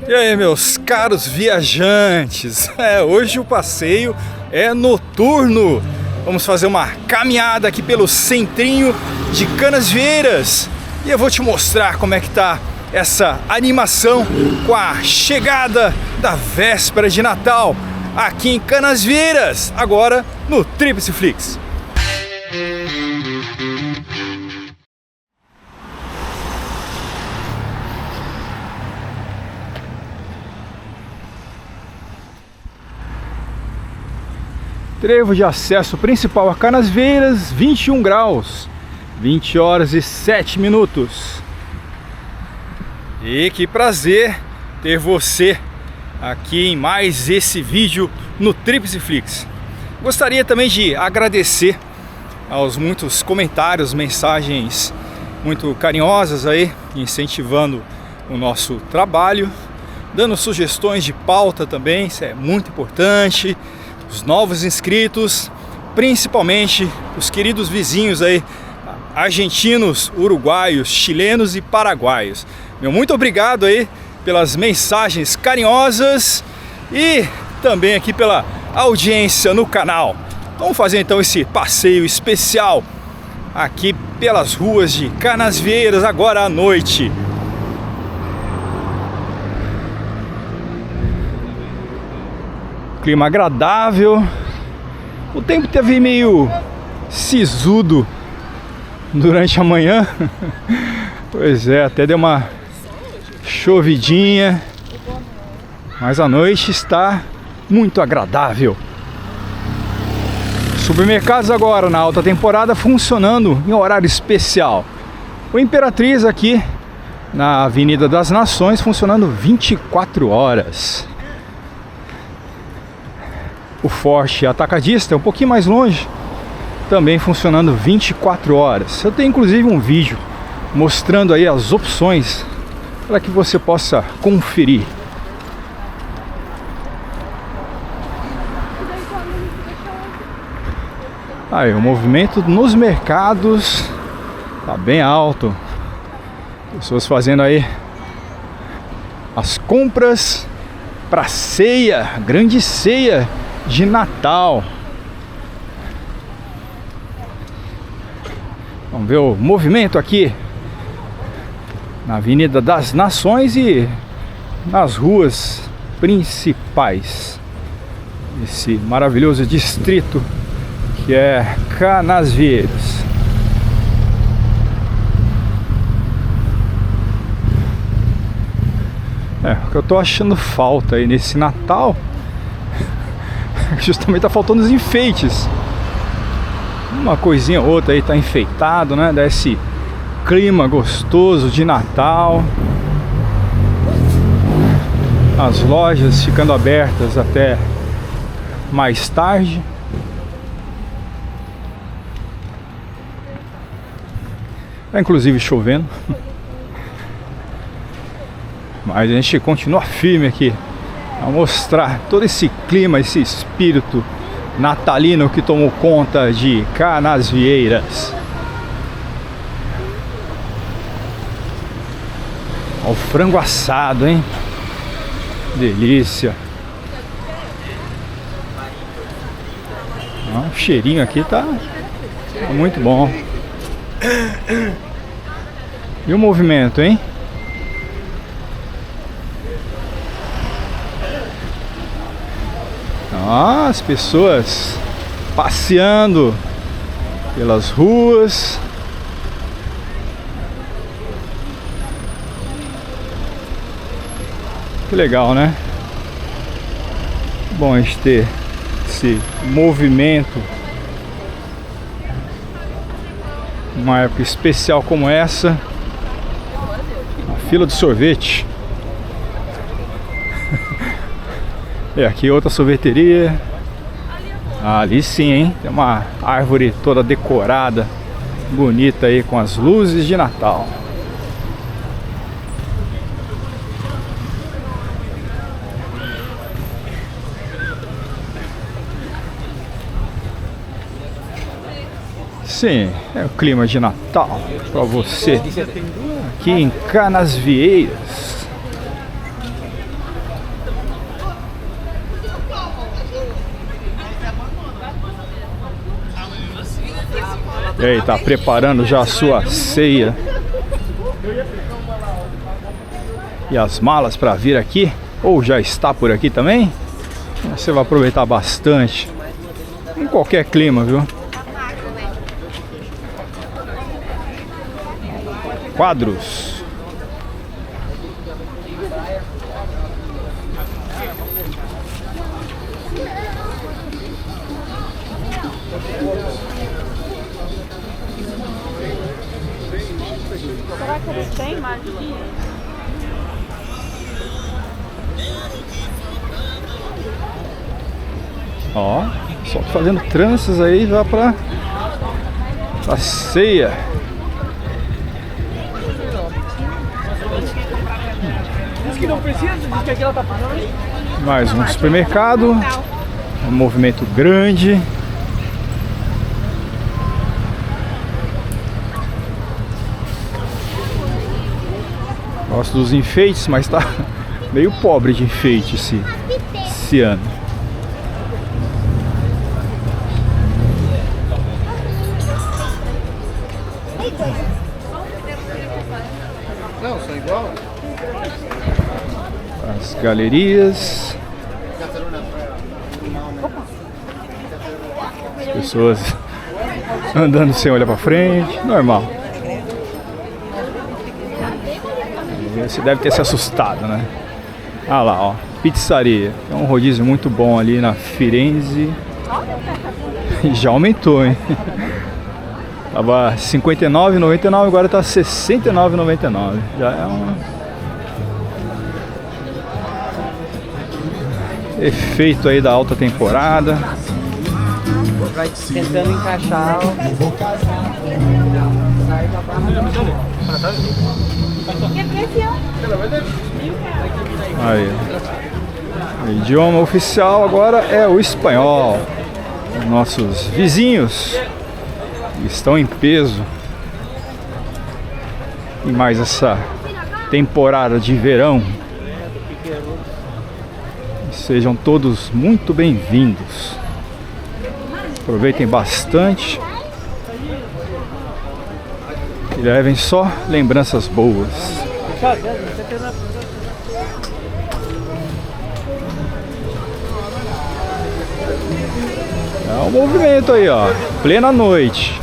E aí, meus caros viajantes, hoje o passeio é noturno. Vamos fazer uma caminhada aqui pelo centrinho de Canasvieiras e eu vou te mostrar como é que tá essa animação com a chegada da véspera de Natal aqui em Canasvieiras, agora no Tríplice Flix. Trevo de acesso principal a Canasvieiras, 21 graus, 20 horas e 7 minutos. E que prazer ter você aqui em mais esse vídeo no Tríplice Flix. Gostaria também de agradecer aos muitos comentários, mensagens muito carinhosas aí, incentivando o nosso trabalho, dando sugestões de pauta também, isso é muito importante. Os novos inscritos, principalmente os queridos vizinhos aí, argentinos, uruguaios, chilenos e paraguaios. Meu muito obrigado aí pelas mensagens carinhosas e também aqui pela audiência no canal. Vamos fazer então esse passeio especial aqui pelas ruas de Canasvieiras agora à noite. Clima agradável. O tempo teve meio sisudo durante a manhã. Pois é, até deu uma chovidinha, mas a noite está muito agradável. Supermercados agora na alta temporada funcionando em horário especial. O Imperatriz aqui na Avenida das Nações funcionando 24 horas. O Forte Atacadista é um pouquinho mais longe, também funcionando 24 horas. Eu tenho inclusive um vídeo mostrando aí as opções para que você possa conferir. Aí, o movimento nos mercados tá bem alto. Pessoas fazendo aí as compras para ceia, grande ceia de Natal. Vamos ver o movimento aqui na Avenida das Nações e nas ruas principais desse maravilhoso distrito que é Canasvieiras. O que eu tô achando falta aí nesse Natal justamente tá faltando os enfeites. Uma coisinha ou outra aí tá enfeitado, né? Dá esse clima gostoso de Natal. As lojas ficando abertas até mais tarde. Tá inclusive chovendo. Mas a gente continua firme aqui a mostrar todo esse clima, esse espírito natalino que tomou conta de Canasvieiras. Olha o frango assado, hein? Delícia. O cheirinho aqui tá muito bom. E o movimento, hein? As pessoas passeando pelas ruas. Que legal, né? Bom a gente ter esse movimento numa época especial como essa. A fila do sorvete. E aqui outra sorveteria. Ali sim, hein? Tem uma árvore toda decorada, bonita aí com as luzes de Natal. Sim, é o clima de Natal para você aqui em Canasvieiras. E aí, tá preparando já a sua ceia e as malas para vir aqui, ou já está por aqui também. Você vai aproveitar bastante em qualquer clima, viu? Quadros. Será que eles têm magia? Ó, só fazendo tranças aí já pra ceia. Diz que não precisa, diz que aqui ela tá pagando. Mais um supermercado, um movimento grande. Gosto dos enfeites, mas tá meio pobre de enfeite esse ano. Não, são igual. As galerias. As pessoas andando sem olhar pra frente, normal. Você deve ter se assustado, né? Ah lá, ó, pizzaria. É um rodízio muito bom ali na Firenze. Já aumentou, hein? Tava R$ 59,99, agora tá R$ 69,99. Já é um efeito aí da alta temporada. Vai tentando encaixar. Aí. O idioma oficial agora é o espanhol. Nossos vizinhos estão em peso. E mais essa temporada de verão. Sejam todos muito bem-vindos. Aproveitem bastante. E levem só lembranças boas. É um movimento aí, ó. Plena noite.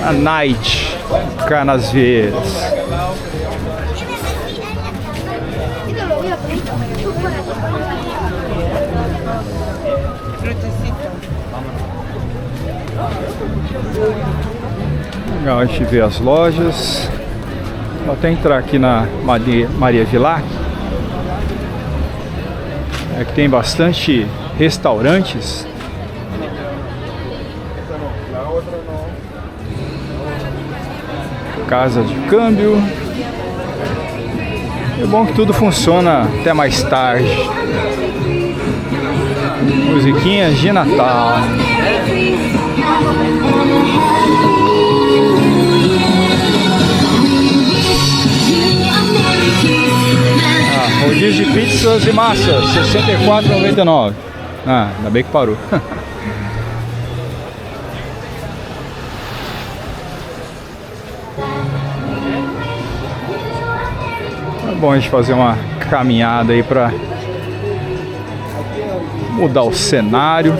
A night. Canasvieiras. Legal a gente ver as lojas. Vou até entrar aqui na Maria Vilac. É que tem bastante restaurantes. Casa de câmbio. É bom que tudo funciona até mais tarde. Musiquinhas de Natal. Rodízio de pizzas e massas, R$ 64,99. Ah, ainda bem que parou. É bom a gente fazer uma caminhada aí para mudar o cenário,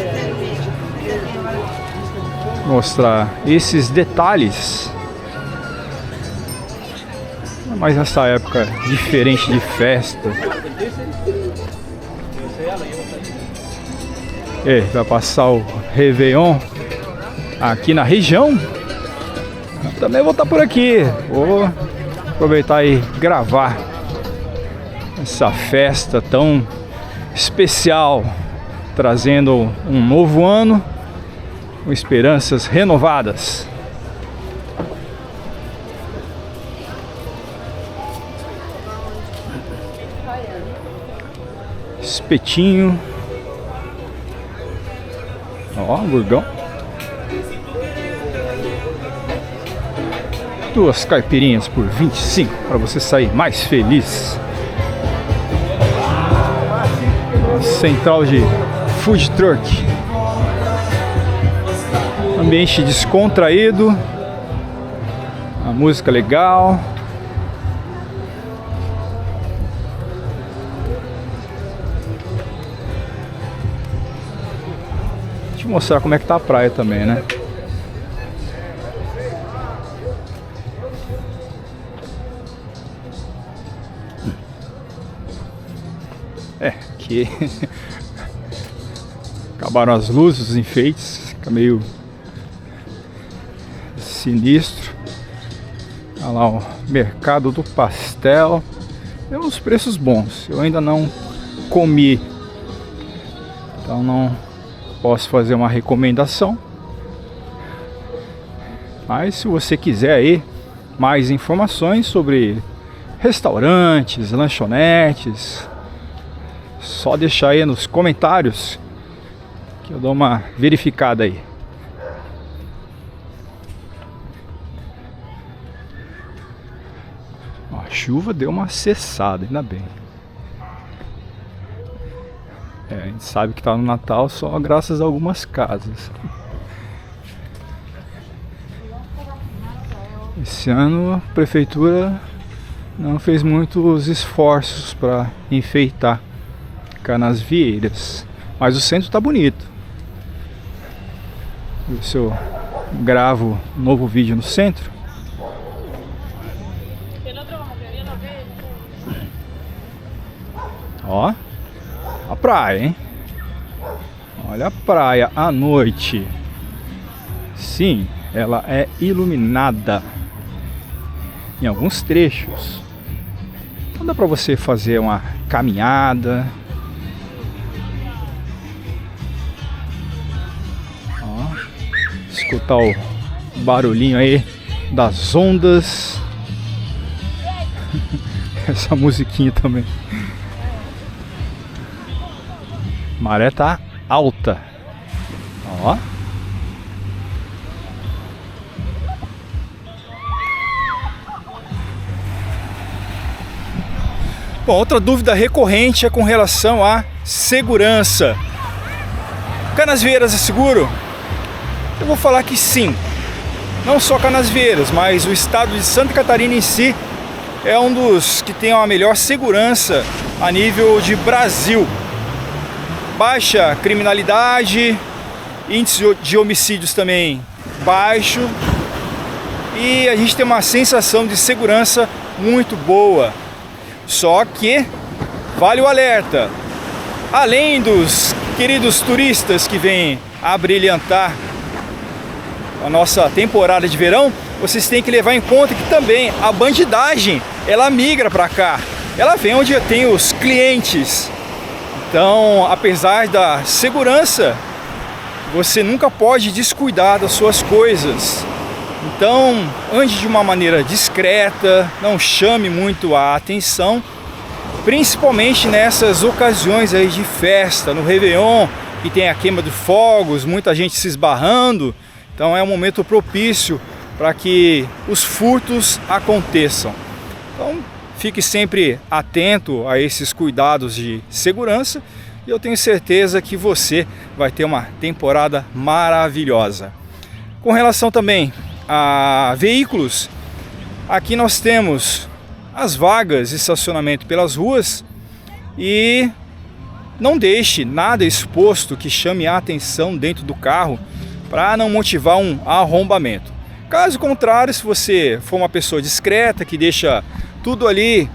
mostrar esses detalhes. Mas nessa época diferente de festa. E vai passar o Réveillon aqui na região. Também vou estar por aqui. Vou aproveitar e gravar essa festa tão especial, trazendo um novo ano com esperanças renovadas. Espetinho. Ó, burgão. Duas caipirinhas por 25 para você sair mais feliz. Central de food truck. Ambiente descontraído, a música legal. Deixa eu mostrar como é que tá a praia também, né? Aqui acabaram as luzes, os enfeites, fica meio sinistro. Olha lá o mercado do pastel. Tem uns preços bons. Eu ainda não comi, então não posso fazer uma recomendação. Mas se você quiser aí mais informações sobre restaurantes, lanchonetes, só deixar aí nos comentários que eu dou uma verificada aí. Ó, a chuva deu uma cessada, ainda bem. A gente sabe que tá no Natal só graças a algumas casas. Esse ano a prefeitura não fez muitos esforços para enfeitar Canasvieiras, mas o centro tá bonito. Ver se eu gravo um novo vídeo no centro. Ó, a praia, hein? Olha a praia à noite. Sim, ela é iluminada em alguns trechos. Então dá pra você fazer uma caminhada. Ó, escutar o barulhinho aí das ondas. Essa musiquinha também. Maré tá alta. Ó. Bom, outra dúvida recorrente é com relação à segurança. Canasvieiras é seguro? Eu vou falar que sim. Não só Canasvieiras, mas o estado de Santa Catarina em si é um dos que tem a melhor segurança a nível de Brasil. Baixa criminalidade, índice de homicídios também baixo, e a gente tem uma sensação de segurança muito boa. Só que vale o alerta, além dos queridos turistas que vêm abrilhantar a nossa temporada de verão, vocês têm que levar em conta que também a bandidagem, ela migra para cá, ela vem onde tem os clientes. Então, apesar da segurança, você nunca pode descuidar das suas coisas. Então, ande de uma maneira discreta, não chame muito a atenção, principalmente nessas ocasiões aí de festa, no Réveillon, que tem a queima de fogos, muita gente se esbarrando. Então é um momento propício para que os furtos aconteçam. Então, fique sempre atento a esses cuidados de segurança e eu tenho certeza que você vai ter uma temporada maravilhosa. Com relação também a veículos, aqui nós temos as vagas de estacionamento pelas ruas e não deixe nada exposto que chame a atenção dentro do carro para não motivar um arrombamento. Caso contrário, se você for uma pessoa discreta que deixa tudo ali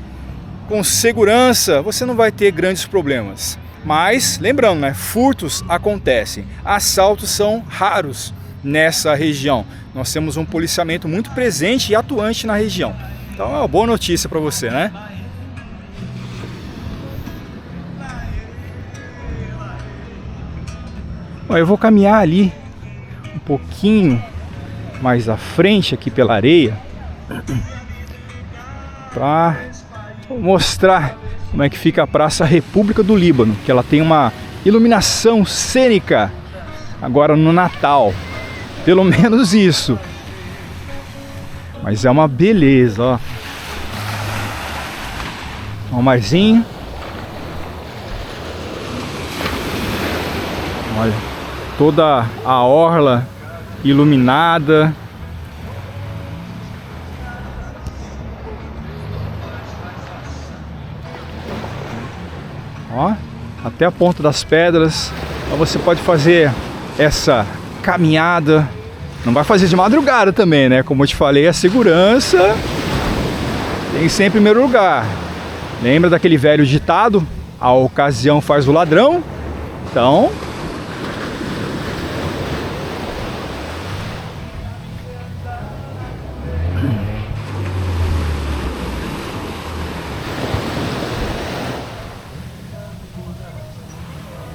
com segurança, você não vai ter grandes problemas. Mas lembrando, né, furtos acontecem, assaltos são raros nessa região. Nós temos um policiamento muito presente e atuante na região. Então é uma boa notícia para você, né? Bom, eu vou caminhar ali um pouquinho mais à frente aqui pela areia para mostrar como é que fica a Praça República do Líbano, que ela tem uma iluminação cênica agora no Natal, pelo menos isso, mas é uma beleza, ó. Ó, o marzinho, olha, toda a orla iluminada. Ó, até a ponta das pedras. Então você pode fazer essa caminhada. Não vai fazer de madrugada também, né? Como eu te falei, a segurança tem que ser em primeiro lugar. Lembra daquele velho ditado? A ocasião faz o ladrão. Então,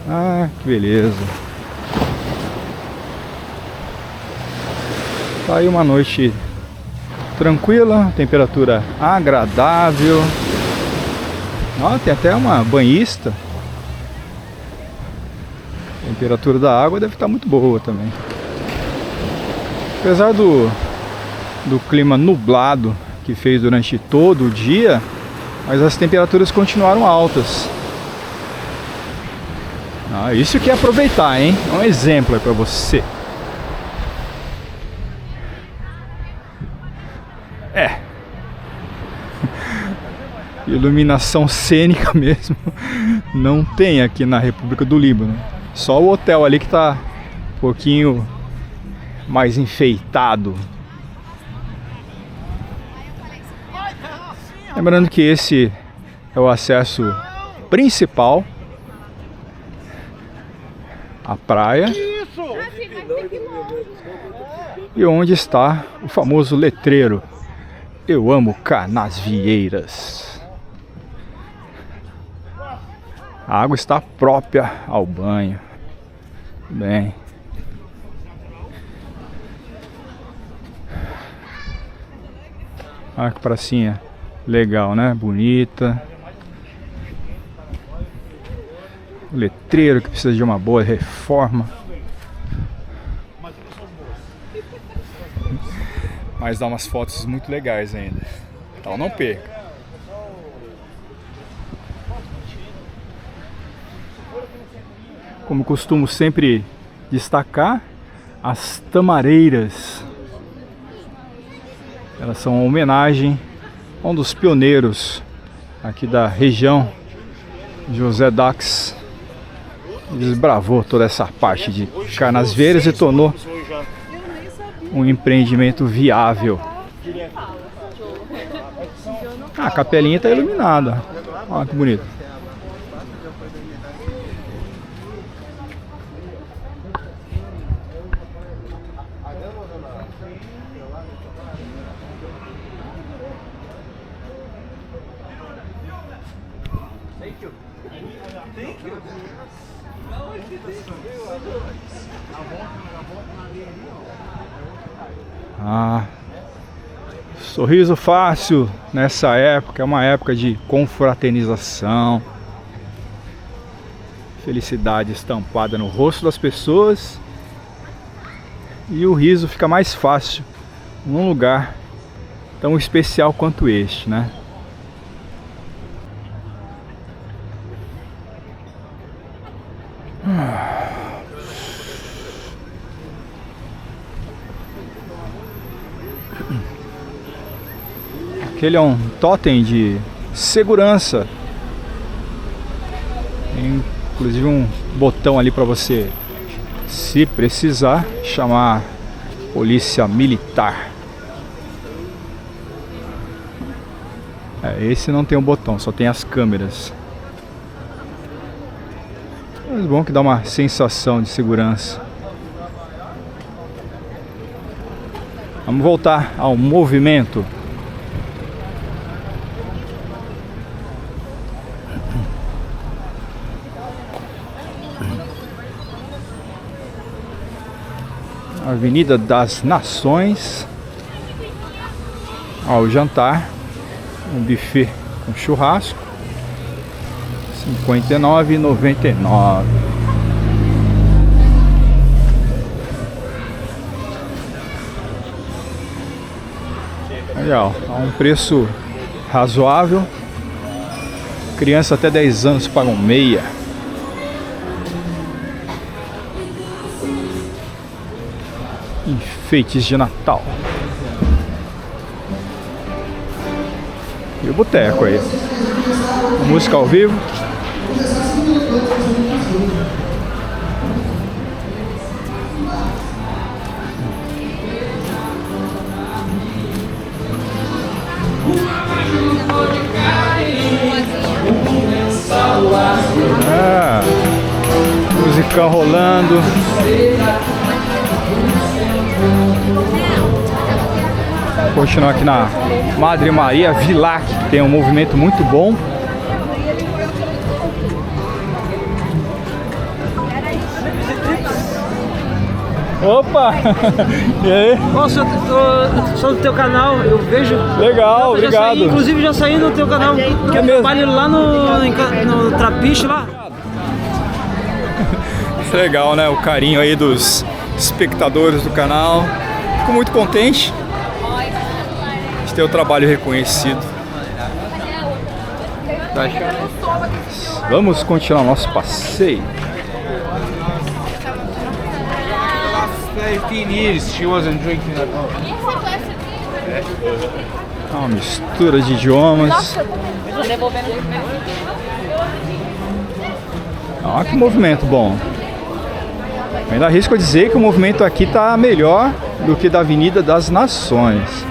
ah, que beleza. Tá aí uma noite tranquila, temperatura agradável. Ó, tem até uma banhista. A temperatura da água deve estar muito boa também. Apesar do clima nublado que fez durante todo o dia, mas as temperaturas continuaram altas. Ah, isso que é aproveitar, hein? Um exemplo aí pra você. É. Iluminação cênica mesmo não tem aqui na República do Líbano. Só o hotel ali que tá um pouquinho mais enfeitado. Lembrando que esse é o acesso principal à praia. E onde está o famoso letreiro: eu amo Canasvieiras. A água está própria ao banho. Bem. Olha que pracinha legal, né? Bonita. O letreiro que precisa de uma boa reforma. Mas dá umas fotos muito legais ainda. Então não perca. Como costumo sempre destacar, as tamareiras. Elas são uma homenagem a um dos pioneiros aqui da região, José Dax. Desbravou toda essa parte de Canasvieiras e tornou um empreendimento viável. Ah, a capelinha está iluminada. Olha que bonito. Ah, sorriso fácil nessa época, é uma época de confraternização, felicidade estampada no rosto das pessoas, e o riso fica mais fácil num lugar tão especial quanto este, né? Aquele é um totem de segurança. Tem inclusive um botão ali para você, se precisar, chamar polícia militar. Esse não tem um botão, só tem as câmeras. Mas bom que dá uma sensação de segurança. Vamos voltar ao movimento. Avenida das Nações. Ó, o jantar, um buffet com churrasco, R$ 59,99. Legal, a um preço razoável. Criança até 10 anos pagam meia. enfeites de Natal. E o boteco aí. Música ao vivo. Musicão rolando. Continuar aqui na Madre Maria Vilac, que tem um movimento muito bom. Opa! E aí? Nossa, eu sou do teu canal, eu vejo. Legal, obrigado. Inclusive já saí no teu canal. Que é eu mesmo? trabalho lá no Trapiche lá. Legal, né? O carinho aí dos espectadores do canal. Fico muito contente de ter o trabalho reconhecido. Vamos continuar nosso passeio. 15 years she wasn't drinking at all. Uma mistura de idiomas. Olha que movimento bom. Ainda arrisco a dizer que o movimento aqui está melhor do que da Avenida das Nações.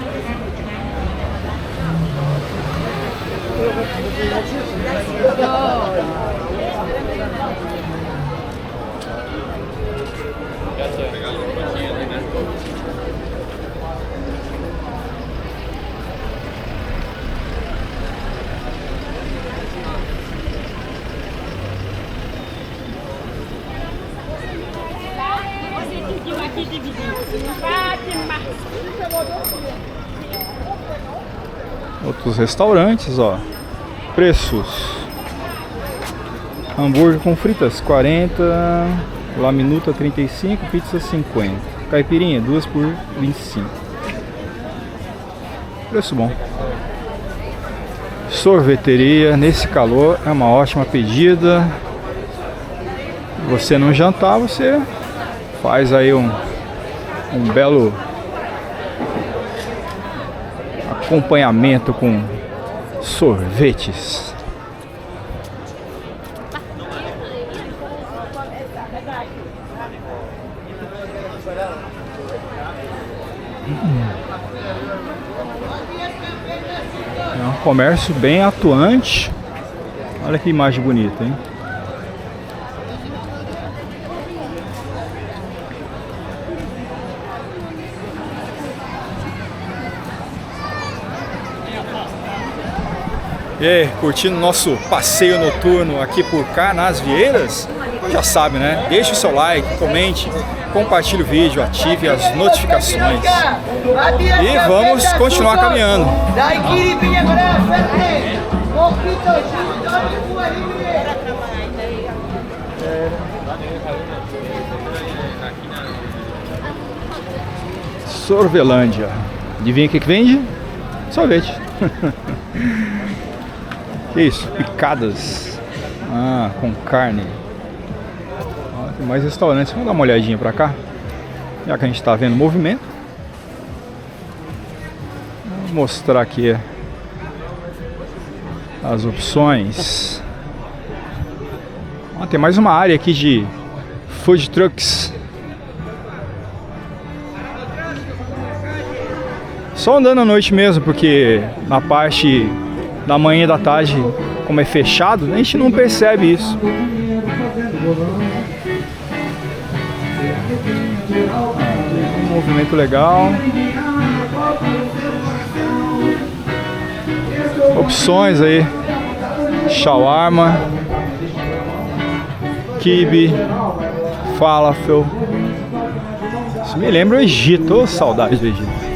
Outros restaurantes, ó. Preços: hambúrguer com fritas 40, la minuta 35, pizza 50, caipirinha 2 por 25. Preço bom. Sorveteria nesse calor é uma ótima pedida. Você não jantar, você faz aí um belo acompanhamento com sorvetes. É um comércio bem atuante. Olha que imagem bonita, hein? E aí, curtindo nosso passeio noturno aqui por Canasvieiras? Já sabe, né? Deixe o seu like, comente, compartilhe o vídeo, ative as notificações. E vamos continuar caminhando. Sorvelândia. Adivinha o que vende? Sorvete. Que isso? Picadas. Ah, com carne. Ah, tem mais restaurantes. Vamos dar uma olhadinha pra cá. Já que a gente tá vendo o movimento. Vou mostrar aqui as opções. Ah, tem mais uma área aqui de food trucks. Só andando à noite mesmo, porque na parte da manhã e da tarde, como é fechado, a gente não percebe isso. Um movimento legal. Opções aí: shawarma, quibe, falafel. Isso me lembra o Egito. Ô, saudade do Egito.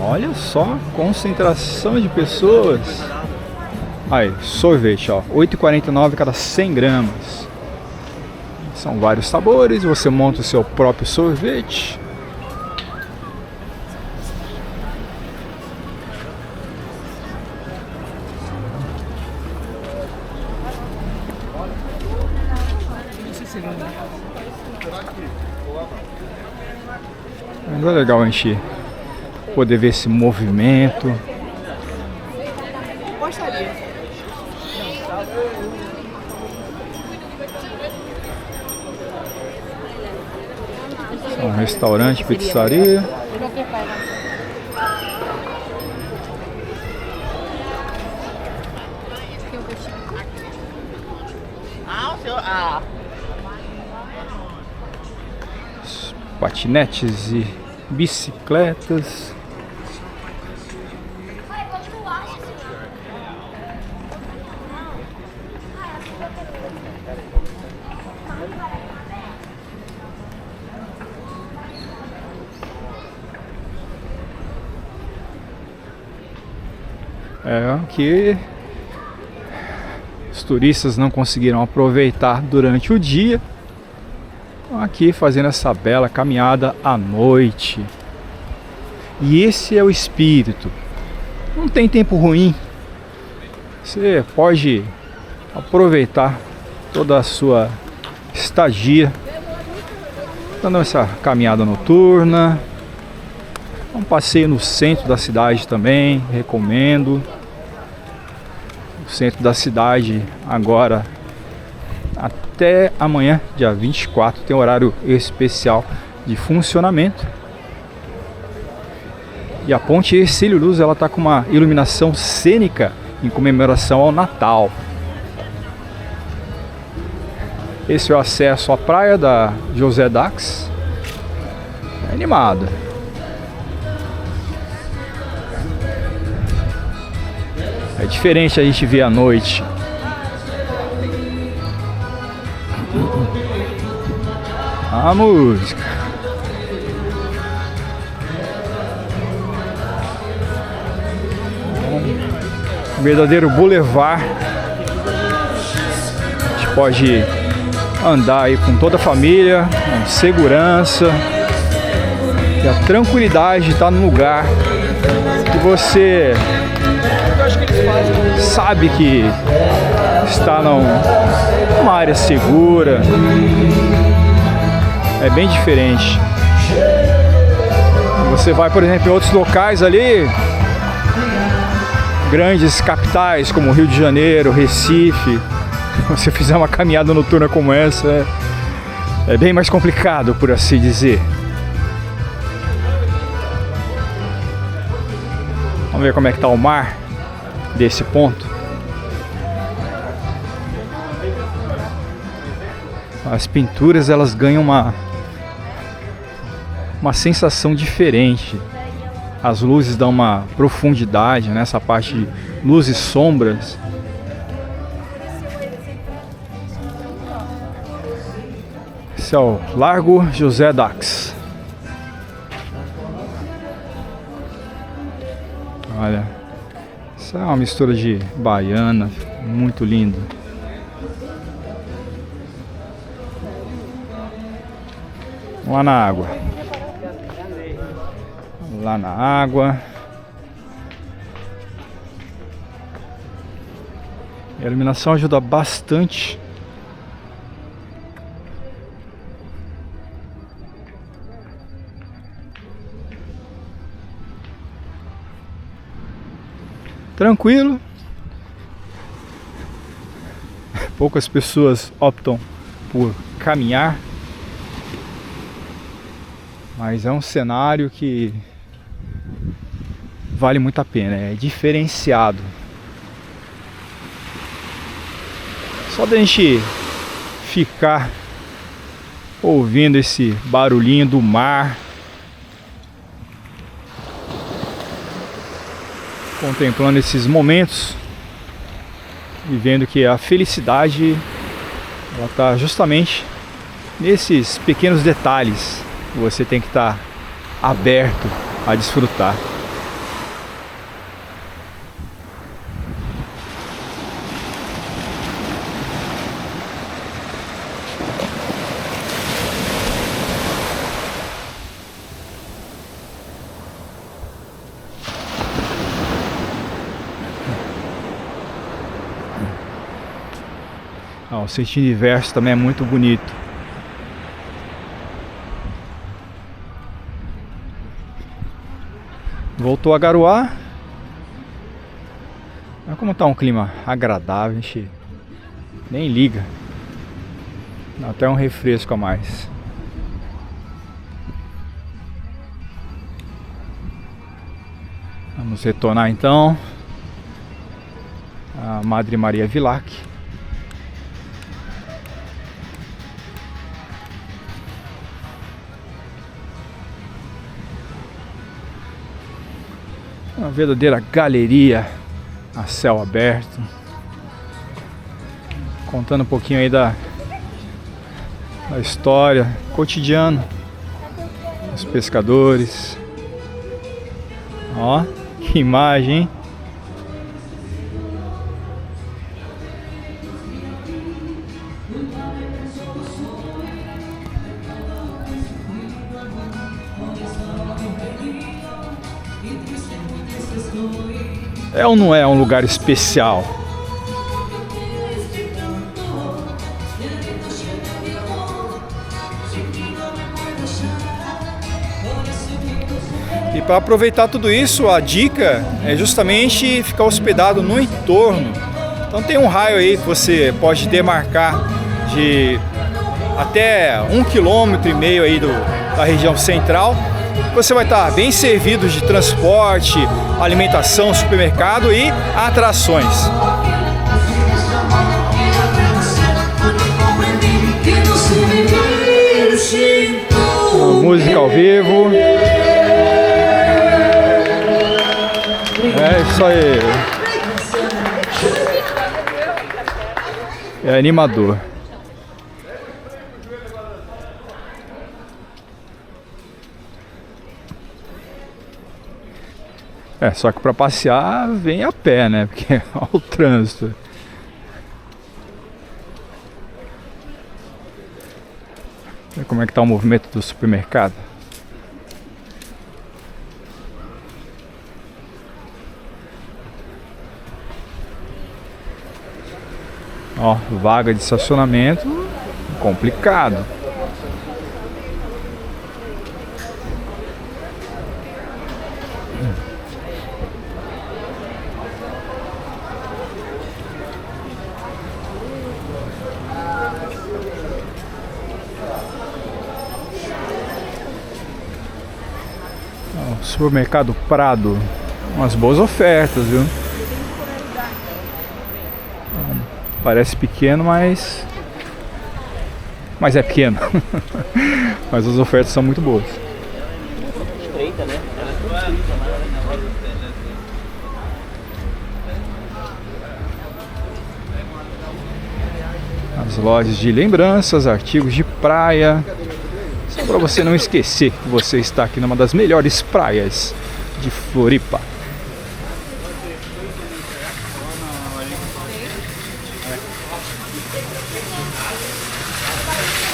Olha só a concentração de pessoas. Aí, sorvete, ó, 8,49 cada 100 gramas. São vários sabores, você monta o seu próprio sorvete. Mas é legal a gente poder ver esse movimento. É um restaurante, pizzaria. Patinetes e bicicletas. Que os turistas não conseguiram aproveitar durante o dia. Estão aqui fazendo essa bela caminhada à noite. E esse é o espírito. Não tem tempo ruim. Você pode aproveitar toda a sua estadia dando essa caminhada noturna. Um passeio no centro da cidade também, recomendo. O centro da cidade agora até amanhã, dia 24, tem horário especial de funcionamento. E a ponte Hercílio Luz, ela tá com uma iluminação cênica em comemoração ao Natal. Esse é o acesso à praia da José Dax. É animado. É diferente a gente ver à noite. A música. Um verdadeiro boulevard. A gente pode andar aí com toda a família, com segurança. E a tranquilidade de estar num lugar que você sabe que está numa área segura. É bem diferente. Você vai, por exemplo, em outros locais ali, grandes capitais como Rio de Janeiro, Recife. Se você fizer uma caminhada noturna como essa, é bem mais complicado, por assim dizer. Vamos ver como é que está o mar desse ponto. As pinturas, elas ganham uma sensação diferente. As luzes dão uma profundidade nessa parte de luzes e sombras. Esse é o Largo José Dax. Olha, isso é uma mistura de baiana, muito lindo. Lá na água. Lá na água. A iluminação ajuda bastante. Tranquilo. Poucas pessoas optam por caminhar, mas é um cenário que vale muito a pena, é diferenciado. Só da gente ficar ouvindo esse barulhinho do mar, contemplando esses momentos e vendo que a felicidade, ela está justamente nesses pequenos detalhes que você tem que estar aberto a desfrutar. Ó, o sentido inverso também é muito bonito. Voltou a garoar. Olha como tá um clima agradável, a gente nem liga. Dá até um refresco a mais. Vamos retornar então a Madre Maria Vilac. Uma verdadeira galeria a céu aberto, contando um pouquinho aí da história, cotidiano dos pescadores. Ó, que imagem, hein? É ou não é um lugar especial? E para aproveitar tudo isso, a dica é justamente ficar hospedado no entorno. Então tem um raio aí que você pode demarcar de até 1,5 km aí da região central. Você vai estar bem servido de transporte, alimentação, supermercado e atrações. Uma música ao vivo. É isso aí. É animador. É, só que para passear vem a pé, né? Porque olha o trânsito. Olha como é que tá o movimento do supermercado. Ó, vaga de estacionamento complicado. Supermercado Prado, umas boas ofertas, viu? Parece pequeno, mas é pequeno. Mas as ofertas são muito boas. Estreita, né? As lojas de lembranças, artigos de praia. Só para você não esquecer que você está aqui numa das melhores praias de Floripa.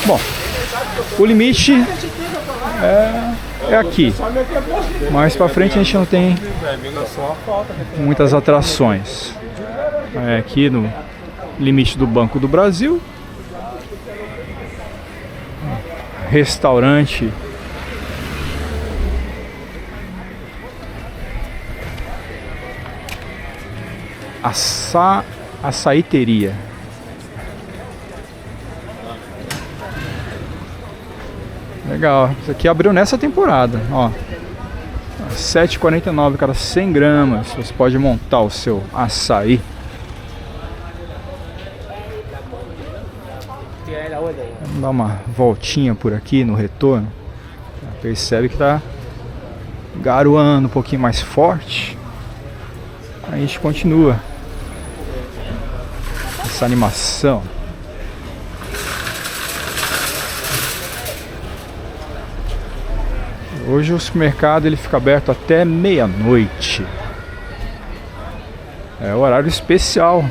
Bom, o limite é aqui. Mais para frente a gente não tem muitas atrações. É aqui no limite do Banco do Brasil. Restaurante Açaiteria. Legal, isso aqui abriu nessa temporada, ó. R$ 7,49 cada 100 gramas. Você pode montar o seu açaí. Vamos dar uma voltinha por aqui no retorno. Percebe que tá garoando um pouquinho mais forte. Aí a gente continua essa animação. Hoje o supermercado ele fica aberto até meia-noite. É o horário especial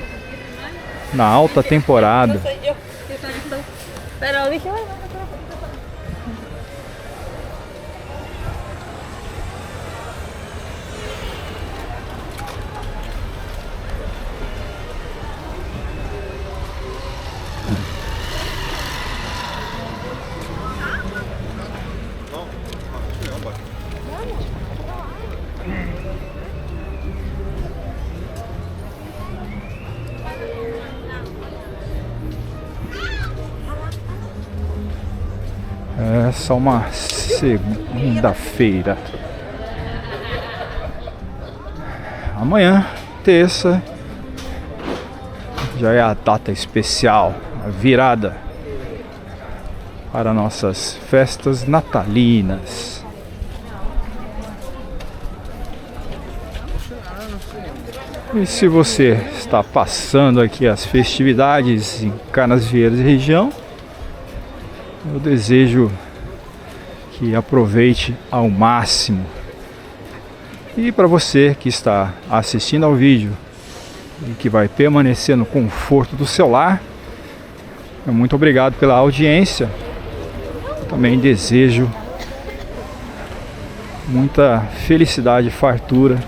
na alta temporada. Passar uma segunda-feira. Amanhã, terça, já é a data especial, a virada para nossas festas natalinas. E se você está passando aqui as festividades em Canasvieiras e região, eu desejo que aproveite ao máximo. E para você que está assistindo ao vídeo e que vai permanecer no conforto do seu lar, muito obrigado pela audiência. Também desejo muita felicidade e fartura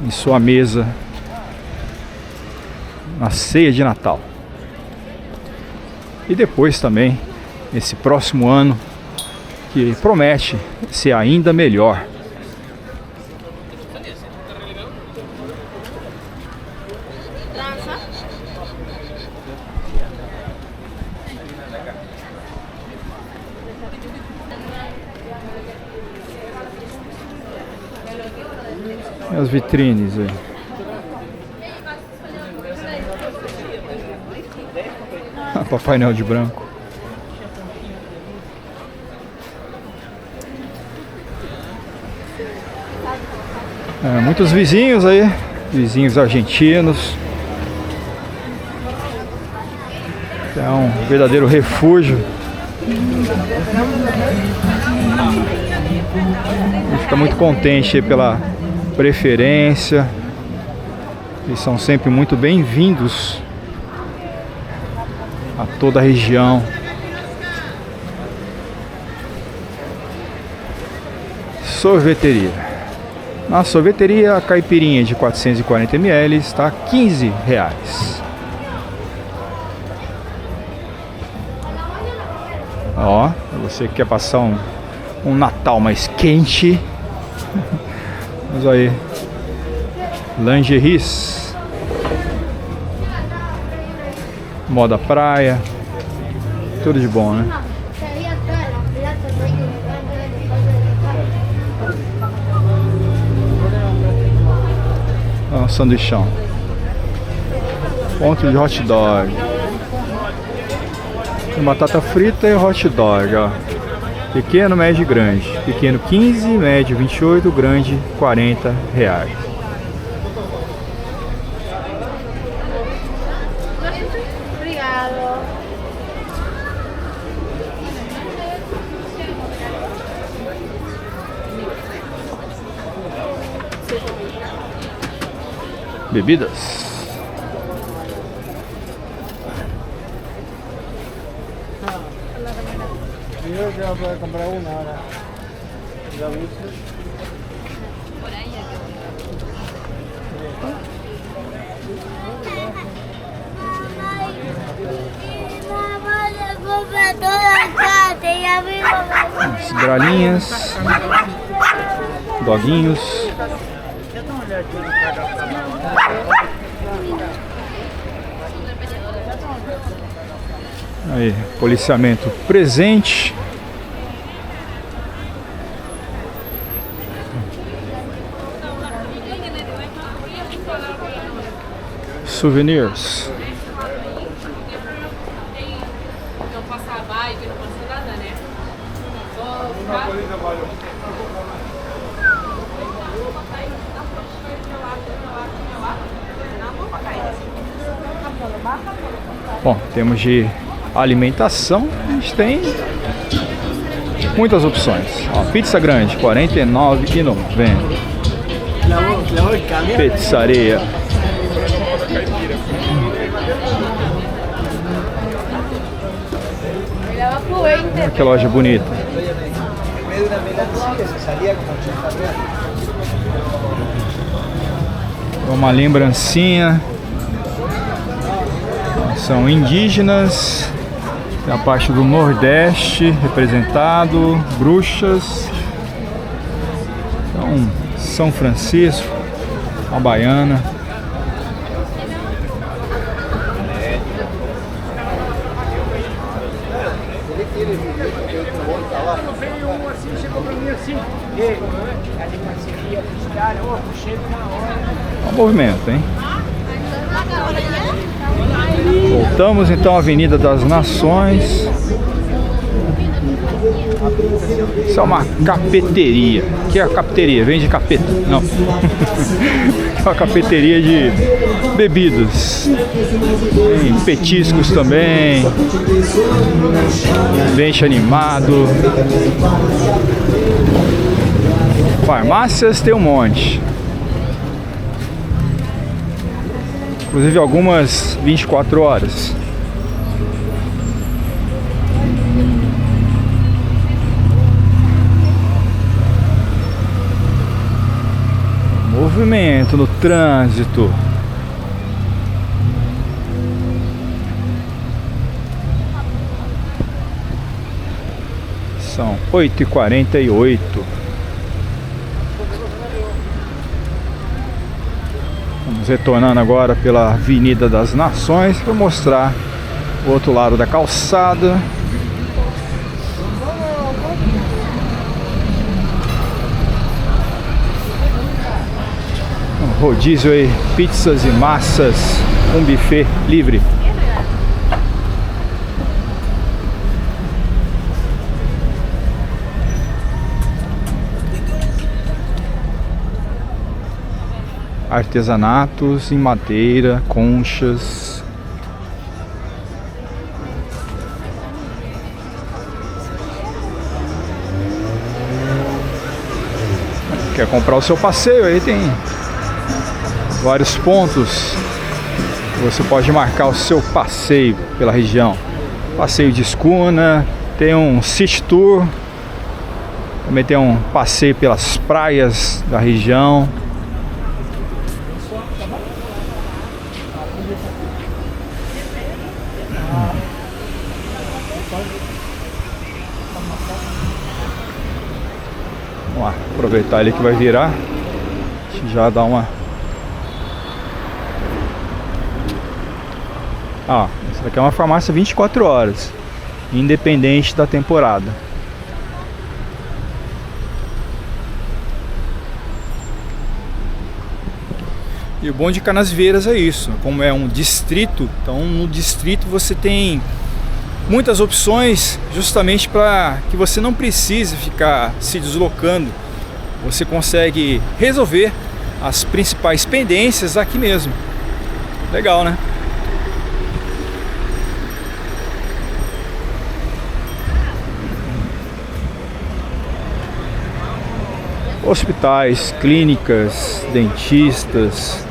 em sua mesa na ceia de Natal. E depois também, esse próximo ano, que promete ser ainda melhor. E as vitrines aí. Papai Noel de branco. Muitos vizinhos aí, vizinhos argentinos. É um verdadeiro refúgio. E fica muito contente aí pela preferência. Eles são sempre muito bem-vindos a toda a região. Sorveteria. Na sorveteria, a caipirinha de 440 ml está R$ 15. Ó, você que quer passar um Natal mais quente. Vamos aí. Lingeries. Moda praia. Tudo de bom, né? Ó, sanduichão. Ponto de hot dog. Tem batata frita e hot dog, ó. Pequeno, médio e grande. Pequeno 15, médio 28, grande R$ 40. Bebidas. Yo ya voy a comprar una ahora. Ya viste. Por ahí As bralinhas, doguinhos. Aí, policiamento presente. Souvenirs. não passar bike, não passa nada, né? Bom, temos de alimentação, a gente tem muitas opções. Ó, pizza grande, R$ 49,90. Pizzaria. Que loja bonita. Uma lembrancinha. São indígenas. Tem a parte do Nordeste representado. Bruxas. Então, São Francisco. Uma baiana. Olha o movimento, hein? Voltamos então à Avenida das Nações. Isso é uma capeteria. O que é a capeteria? Vende capeta? Não. É uma capeteria de bebidas. Tem petiscos também. Ambiente animado. Farmácias tem um monte. Inclusive algumas 24 horas. Movimento no trânsito. São 8h48. Vamos retornando agora pela Avenida das Nações para mostrar o outro lado da calçada. Um rodízio aí, pizzas e massas, um buffet livre. Artesanatos em madeira, conchas. Quer comprar o seu passeio? Aí tem vários pontos. Você pode marcar o seu passeio pela região. Passeio de escuna, tem um city tour, também tem um passeio pelas praias da região. Vamos lá, aproveitar ele que vai virar. Já dá uma... essa daqui é uma farmácia 24 horas, independente da temporada. E o bom de Canasvieiras é isso, como é um distrito, então no distrito você tem muitas opções, justamente para que você não precise ficar se deslocando. Você consegue resolver as principais pendências aqui mesmo. Legal, né? Hospitais, clínicas, dentistas.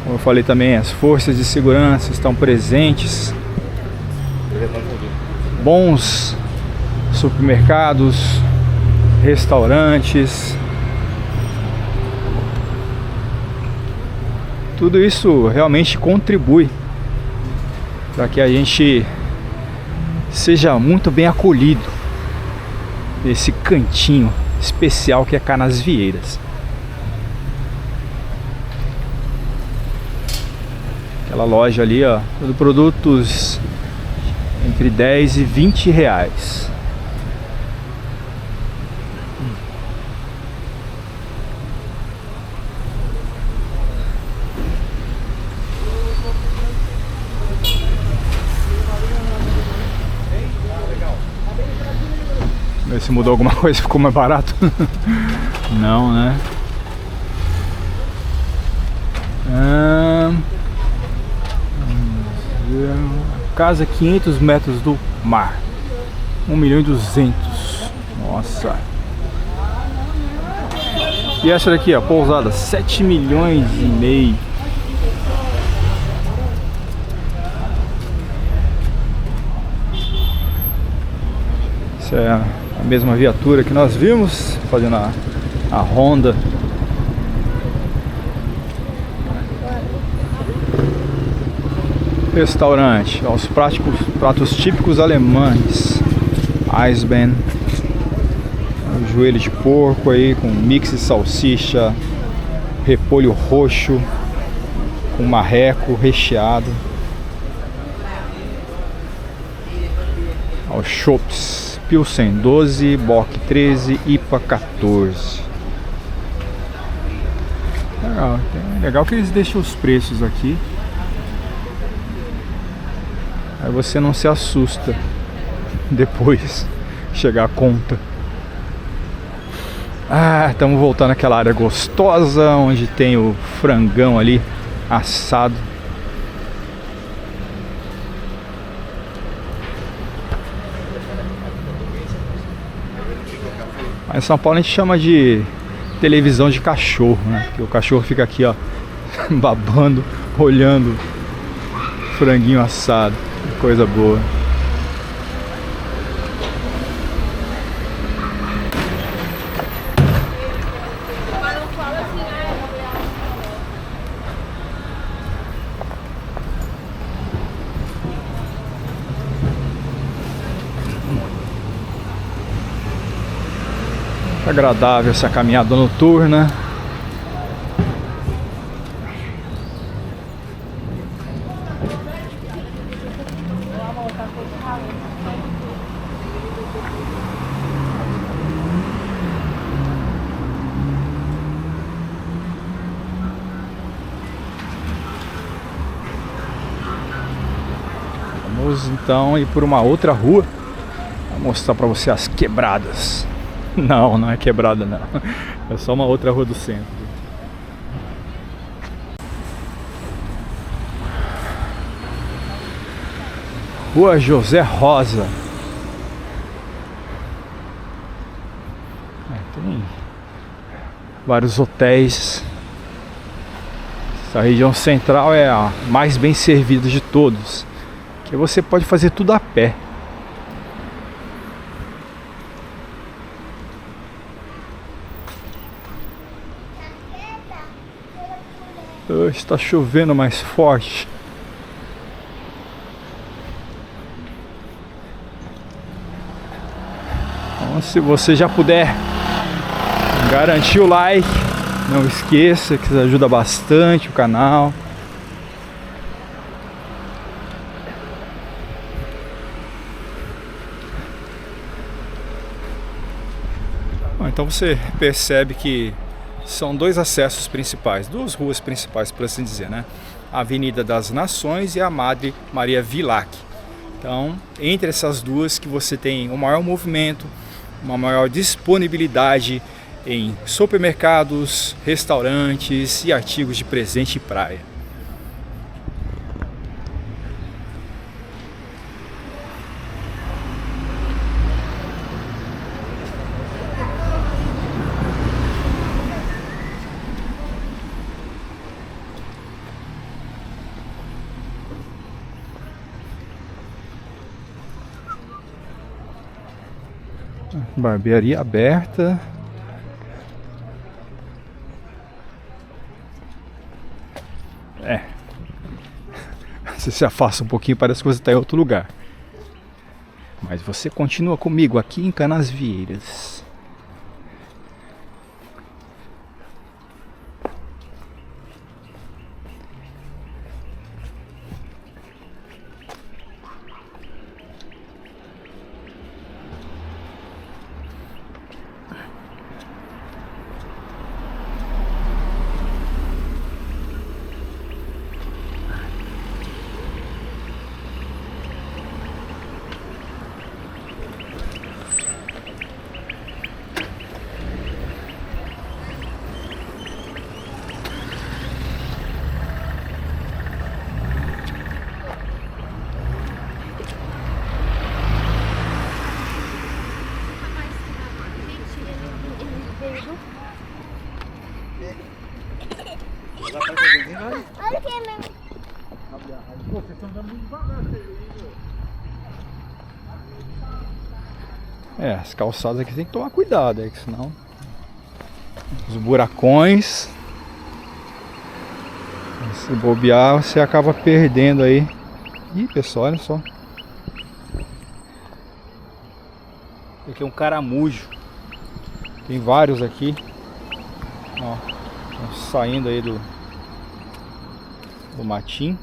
Como eu falei também, as forças de segurança estão presentes. Bons supermercados, restaurantes. Tudo isso realmente contribui para que a gente seja muito bem acolhido nesse cantinho especial que é Canasvieiras. Aquela loja ali, ó, de produtos entre 10 e 20 reais. Ver se mudou alguma coisa, ficou mais barato. Não, né? Casa 500 metros do mar, 1.200.000. Nossa. E essa daqui, ó, pousada, 7,5 milhões. Essa é a mesma viatura que nós vimos fazendo a ronda. Restaurante, os pratos típicos alemães. Eisbein, o joelho de porco aí com mix de salsicha, repolho roxo com marreco recheado. Ó, Chopps, Pilsen 12, Bock 13, IPA 14. Legal, legal que eles deixam os preços aqui. Aí você não se assusta depois chegar a conta. Ah, estamos voltando àquela área gostosa onde tem o frangão ali assado. Mas em São Paulo a gente chama de televisão de cachorro, né? Porque o cachorro fica aqui, ó, babando, olhando franguinho assado. Que coisa boa. Agradável essa caminhada noturna. Vamos então ir por uma outra rua. Vou mostrar para você as quebradas. Não, não é quebrada não. É só uma outra rua do centro. Rua José Rosa. Tem vários hotéis. Essa região central é a mais bem servida de todos. Que você pode fazer tudo a pé. Está chovendo mais forte. Então, se você já puder garantir o like, não esqueça que isso ajuda bastante o canal. Bom, então você percebe que são dois acessos principais, duas ruas principais, por assim dizer, né? A Avenida das Nações e a Madre Maria Vilac. Então, entre essas duas que você tem um maior movimento, uma maior disponibilidade em supermercados, restaurantes e artigos de presente e praia. Barbearia aberta. Você se afasta um pouquinho, parece que você está em outro lugar. Mas você continua comigo aqui em Canasvieiras. As calçadas aqui tem que tomar cuidado, que senão os buracões, se bobear, você acaba perdendo aí. Ih, pessoal, olha só. Aqui é um caramujo. Tem vários aqui. Ó, saindo aí do matinho.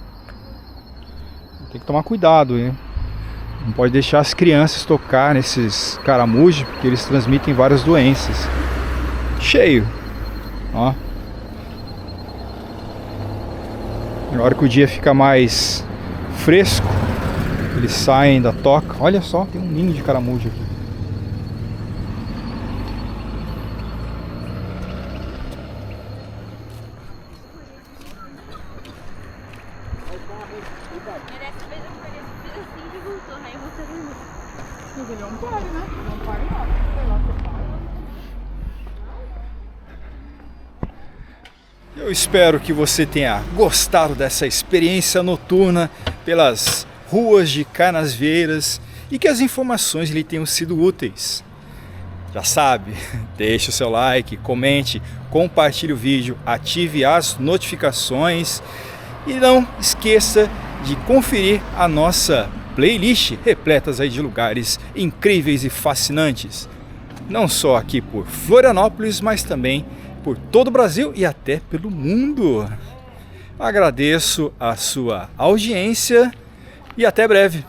Tem que tomar cuidado, hein? Não pode deixar as crianças tocar nesses caramujos, porque eles transmitem várias doenças. Cheio, ó. Na hora que o dia fica mais fresco, eles saem da toca. Olha só, tem um ninho de caramujo aqui. Dessa vez eu falei assim e voltou, aí eu vou fazer. Mas ele não pare, né? Não pare não. Sei lá se para. Eu espero que você tenha gostado dessa experiência noturna pelas ruas de Canasvieiras e que as informações lhe tenham sido úteis. Já sabe, deixe o seu like, comente, compartilhe o vídeo, ative as notificações e não esqueça de conferir a nossa playlist repletas aí de lugares incríveis e fascinantes. Não só aqui por Florianópolis, mas também por todo o Brasil e até pelo mundo. Agradeço a sua audiência e até breve.